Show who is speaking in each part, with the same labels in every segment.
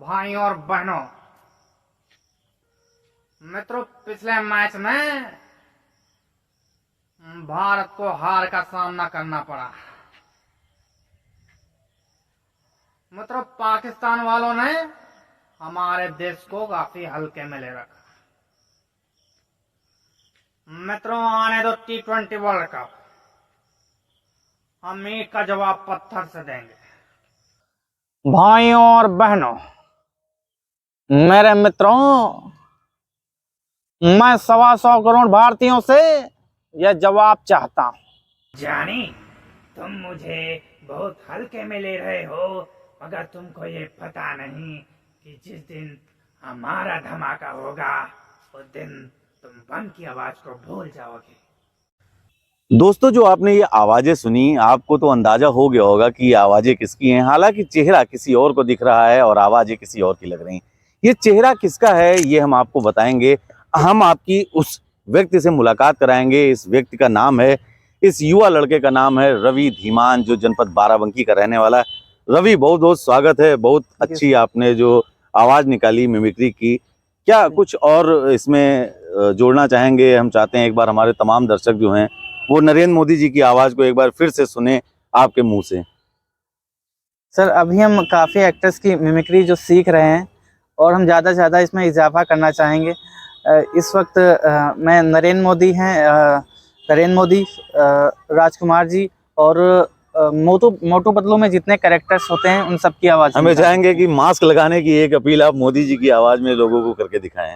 Speaker 1: भाइयों और बहनों, मित्रों, पिछले मैच में भारत को हार का सामना करना पड़ा। मित्रों, पाकिस्तान वालों ने हमारे देश को काफी हल्के में ले रखा। मित्रों, आने दो T20 वर्ल्ड कप, हम ईंट का जवाब पत्थर से देंगे। भाइयों और बहनों, मेरे मित्रों, मैं 125 करोड़ भारतीयों से यह जवाब चाहता हूं। जानी, तुम मुझे बहुत हल्के में ले रहे हो, मगर तुमको ये पता नहीं कि जिस दिन हमारा धमाका होगा उस दिन तुम बम की आवाज को भूल जाओगे।
Speaker 2: दोस्तों, जो आपने ये आवाजें सुनी, आपको तो अंदाजा हो गया होगा कि ये आवाजें किसकी हैं। हालांकि चेहरा किसी और को दिख रहा है और आवाजें किसी और की लग रही हैं। ये चेहरा किसका है ये हम आपको बताएंगे। हम आपकी उस व्यक्ति से मुलाकात कराएंगे। इस व्यक्ति का नाम है, इस युवा लड़के का नाम है रवि धीमान, जो जनपद बाराबंकी का रहने वाला है। रवि, बहुत बहुत स्वागत है। बहुत अच्छी आपने जो आवाज निकाली मिमिक्री की, क्या कुछ और इसमें जोड़ना चाहेंगे? हम चाहते हैं एक बार हमारे तमाम दर्शक जो हैं वो नरेंद्र मोदी जी की आवाज को एक बार फिर से सुने आपके मुंह से।
Speaker 3: सर, अभी हम काफ़ी एक्टर्स की मिमिक्री जो सीख रहे हैं और हम ज़्यादा से ज़्यादा इसमें इजाफा करना चाहेंगे। इस वक्त मैं नरेंद्र मोदी, राजकुमार जी और मोटू पतलू में जितने कैरेक्टर्स होते हैं उन सब की आवाज़
Speaker 2: हमें चाहेंगे कि मास्क लगाने की एक अपील आप मोदी जी की आवाज में लोगों को करके दिखाएं।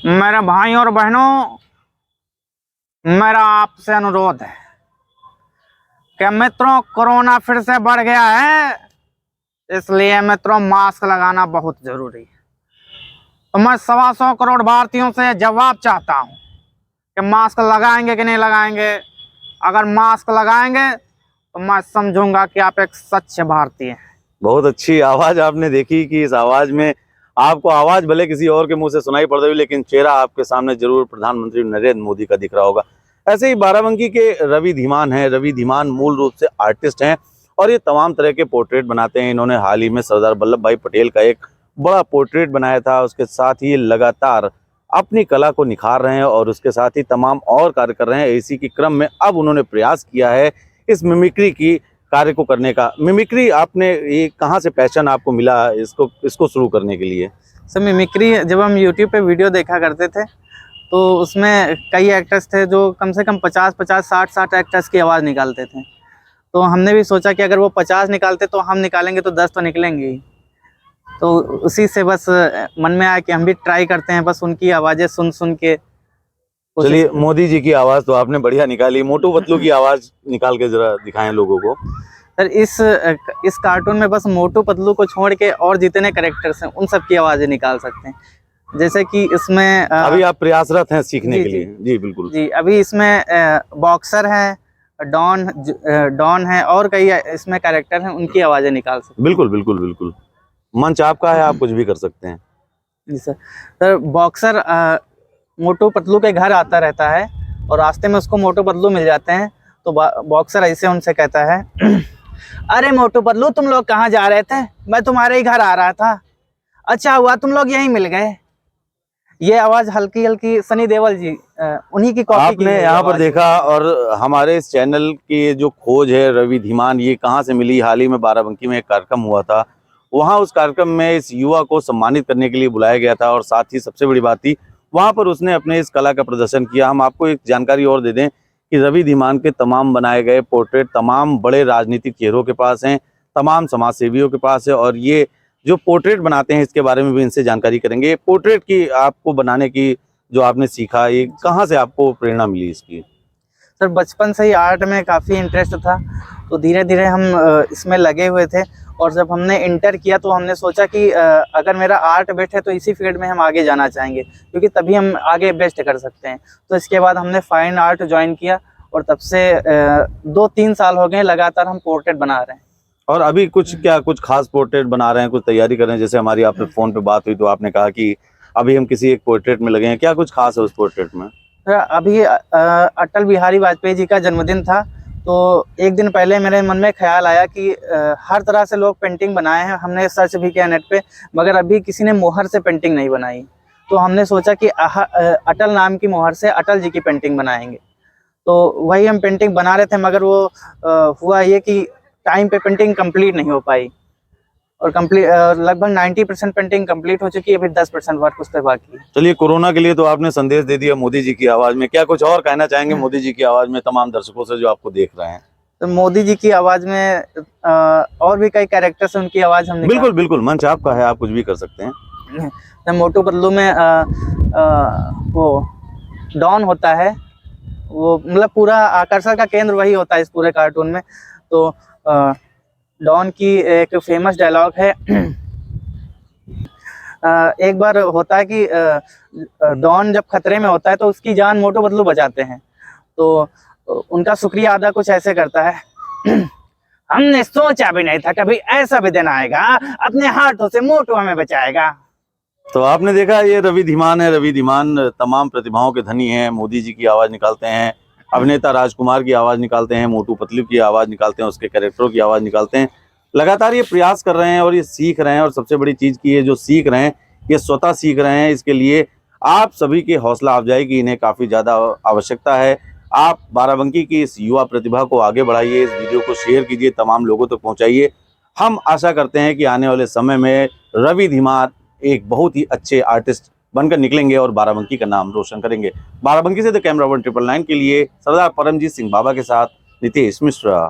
Speaker 1: मेरे भाइयों और बहनों, मेरा आपसे अनुरोध है कि मित्रों, कोरोना फिर से बढ़ गया है, इसलिए मित्रों मास्क लगाना बहुत जरूरी है। तो मैं 125 करोड़ भारतीयों से जवाब चाहता हूं कि मास्क लगाएंगे कि नहीं लगाएंगे। अगर मास्क लगाएंगे तो मैं समझूंगा कि आप एक सच्चे भारतीय हैं।
Speaker 2: बहुत अच्छी आवाज आपने देखी कि इस आवाज में आपको आवाज भले किसी और के मुंह से सुनाई पड़ रही, लेकिन चेहरा आपके सामने जरूर प्रधानमंत्री नरेंद्र मोदी का दिख रहा होगा। ऐसे ही बाराबंकी के रवि धीमान हैं। रवि धीमान मूल रूप से आर्टिस्ट हैं और ये तमाम तरह के पोर्ट्रेट बनाते हैं। इन्होंने हाल ही में सरदार वल्लभ भाई पटेल का एक बड़ा पोर्ट्रेट बनाया था। उसके साथ ही ये लगातार अपनी कला को निखार रहे हैं और उसके साथ ही तमाम और कार्य कर रहे हैं। इसी के क्रम में अब उन्होंने प्रयास किया है इस मिमिक्री की कार्य को करने का। मिमिक्री आपने ये कहाँ से पैशन आपको मिला इसको शुरू करने के लिए?
Speaker 3: सर, मिमिक्री जब हम यूट्यूब पे वीडियो देखा करते थे तो उसमें कई एक्टर्स थे जो कम से कम 50-50, 60-60 एक्टर्स की आवाज़ निकालते थे। तो हमने भी सोचा कि अगर वो 50 निकालते तो हम निकालेंगे तो 10 तो निकलेंगे ही। तो उसी से बस मन में आया कि हम भी ट्राई करते हैं, बस उनकी आवाज़ें सुन सुन के।
Speaker 2: चलिए, मोदी जी की आवाज तो आपने बढ़िया निकाली, मोटू पतलू की आवाज निकाल के जरा दिखाएं लोगों को।
Speaker 3: सर, इस कार्टून में बस मोटू पतलू को छोड़ के और जितने कैरेक्टर्स हैं उन सब की आवाज़ें निकाल सकते हैं। जैसे कि इसमें
Speaker 2: अभी आप प्रयासरत हैं सीखने के लिए? जी बिल्कुल
Speaker 3: जी। अभी इसमें बॉक्सर है, डॉन है और कई इसमें कैरेक्टर हैं, उनकी आवाज़ें निकाल सकते हैं।
Speaker 2: बिल्कुल बिल्कुल बिल्कुल, मंच आपका है, आप कुछ भी कर सकते हैं।
Speaker 3: जी sir. Sir, boxer Motu Patlu के घर आता रहता है और रास्ते में उसको मोटू पतलू मिल जाते हैं। तो बॉक्सर ऐसे उनसे कहता है, अरे मोटू पतलू, तुम लोग कहाँ जा रहे थे? मैं तुम्हारे ही घर आ रहा था। अच्छा हुआ तुम लोग यहीं मिल गए। ये आवाज हल्की हल्की सनी देओल जी उन्हीं की कॉपी
Speaker 2: आपने यहाँ पर देखा। और हमारे इस चैनल की जो खोज है रवि धीमान, ये कहाँ से मिली? हाल ही में बाराबंकी में एक कार्यक्रम हुआ था, वहाँ उस कार्यक्रम में इस युवा को सम्मानित करने के लिए बुलाया गया था और साथ ही सबसे बड़ी बात थी वहाँ पर उसने अपने इस कला का प्रदर्शन किया। हम आपको एक जानकारी और दे दें कि रवि धीमान के तमाम बनाए गए पोर्ट्रेट तमाम बड़े राजनीतिक चेहरों के पास हैं, तमाम समाज सेवियों के पास है। और ये जो पोर्ट्रेट बनाते हैं इसके बारे में भी इनसे जानकारी करेंगे। पोर्ट्रेट की आपको बनाने की जो आपने सीखा, ये कहाँ से आपको प्रेरणा मिली इसकी?
Speaker 3: सर, बचपन से ही आर्ट में काफ़ी इंटरेस्ट था, तो धीरे धीरे हम इसमें लगे हुए थे। और जब हमने इंटर किया तो हमने सोचा कि अगर मेरा आर्ट बेस्ट है तो इसी फील्ड में हम आगे जाना चाहेंगे, क्योंकि तभी हम आगे बेस्ट कर सकते हैं। तो इसके बाद हमने फाइन आर्ट ज्वाइन किया और तब से 2-3 साल हो गए लगातार हम पोर्ट्रेट बना रहे हैं।
Speaker 2: और अभी कुछ खास पोर्ट्रेट बना रहे हैं, कुछ तैयारी कर रहे हैं? जैसे हमारी आपसे फोन पे बात हुई तो आपने कहा कि अभी हम किसी एक पोर्ट्रेट में लगे हैं, क्या कुछ खास है उस पोर्ट्रेट में?
Speaker 3: अभी अटल बिहारी वाजपेयी जी का जन्मदिन था, तो एक दिन पहले मेरे मन में ख्याल आया कि हर तरह से लोग पेंटिंग बनाए हैं, हमने सर्च भी किया नेट पे, मगर अभी किसी ने मोहर से पेंटिंग नहीं बनाई। तो हमने सोचा कि अटल नाम की मोहर से अटल जी की पेंटिंग बनाएंगे। तो वही हम पेंटिंग बना रहे थे, मगर वो हुआ ये कि टाइम पे पेंटिंग कंप्लीट नहीं हो पाई, और लगभग 90% पेंटिंग कंप्लीट हो चुकी है, अभी 10% वर्क उस पर बाकी है।
Speaker 2: चलिए, कोरोना के लिए तो आपने संदेश दे दिया मोदी जी की आवाज में, क्या कुछ और कहना चाहेंगे मोदी जी की आवाज में तमाम दर्शकों से जो आपको देख रहे हैं?
Speaker 3: तो मोदी जी की आवाज में और भी कई कैरेक्टर्स हैं, उनकी आवाज हम
Speaker 2: बिल्कुल बिल्कुल, मंच आपका है, आप कुछ भी कर सकते हैं।
Speaker 3: तो मोटू पतलू में वो डॉन होता है, वो मतलब पूरा आकर्षण का केंद्र वही होता है इस पूरे कार्टून में। तो डॉन की एक फेमस डायलॉग है। एक बार होता है कि डॉन जब खतरे में होता है तो उसकी जान मोटू पतलू बचाते हैं। तो उनका शुक्रिया अदा कुछ ऐसे करता है। हमने सोचा भी नहीं था कभी ऐसा भी दिन आएगा, अपने हाथों से मोटू हमें बचाएगा।
Speaker 2: तो आपने देखा, ये रवि धीमान है। रवि धीमान तमाम प्रतिभाओं के धनी हैं। मोदी जी की आवाज निकालते हैं, अभिनेता राजकुमार की आवाज निकालते हैं, मोटू पतलू की आवाज निकालते हैं, उसके कैरेक्टरों की आवाज निकालते हैं। लगातार ये प्रयास कर रहे हैं और ये सीख रहे हैं, और सबसे बड़ी चीज की ये जो सीख रहे हैं ये स्वतः सीख रहे हैं। इसके लिए आप सभी की हौसला अफजाई की इन्हें काफी ज्यादा आवश्यकता है। आप बाराबंकी की इस युवा प्रतिभा को आगे बढ़ाइए, इस वीडियो को शेयर कीजिए, तमाम लोगों तक पहुंचाइए। हम आशा करते हैं कि आने वाले समय में रवि धीमान एक बहुत ही अच्छे आर्टिस्ट बनकर निकलेंगे और बाराबंकी का नाम रोशन करेंगे। बाराबंकी से द कैमरा 1 999 के लिए सरदार परमजीत सिंह बाबा के साथ नितेश मिश्रा।